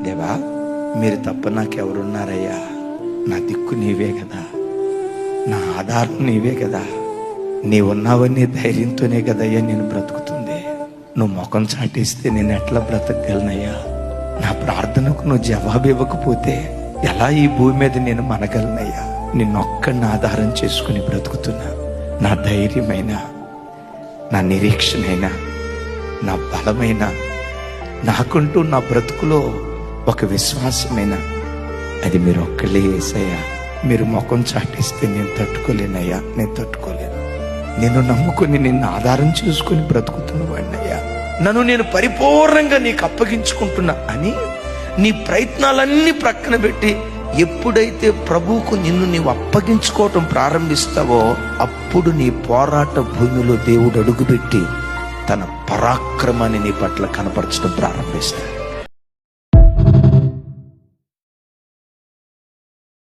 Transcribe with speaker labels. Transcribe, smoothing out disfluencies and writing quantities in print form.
Speaker 1: దేవా, మీరు తప్ప నాకెవరున్నారయ్యా? నా దిక్కు నీవే కదా, నా ఆధారం నీవే కదా. నీవున్నావని ధైర్యంతోనే కదయ్యా నేను బ్రతుకుతుంది. నువ్వు ముఖం చాటేస్తే నేను ఎట్లా బ్రతకగలనయ్యా? నా ప్రార్థనకు నువ్వు జవాబు ఇవ్వకపోతే ఎలా ఈ భూమి మీద నేను మనగలనయ్యా? నిన్నొక్కడిని ఆధారం చేసుకుని బ్రతుకుతున్నా. నా ధైర్యమైన, నా నిరీక్షణైన, నా బలమైన, నాకంటూ నా బ్రతుకులో ఒక విశ్వాసమైన అది మీరు ఒక్కళ్ళే యేసయ్యా. మీరు ముఖం చాటిస్తే నేను తట్టుకోలేనయ్యా, నేను తట్టుకోలేను. నేను నమ్ముకుని నిన్ను ఆధారం చేసుకుని బ్రతుకుతున్న వాడినయ్యా. నన్ను నేను పరిపూర్ణంగా నీకు అప్పగించుకుంటున్నా అని నీ ప్రయత్నాలన్నీ ప్రక్కన పెట్టి ఎప్పుడైతే ప్రభువుకు నిన్ను నీవు అప్పగించుకోవటం ప్రారంభిస్తావో అప్పుడు నీ పోరాట భూమిలో దేవుడు అడుగుపెట్టి తన పరాక్రమాన్ని నీ పట్ల కనపరచడం ప్రారంభిస్తాడు.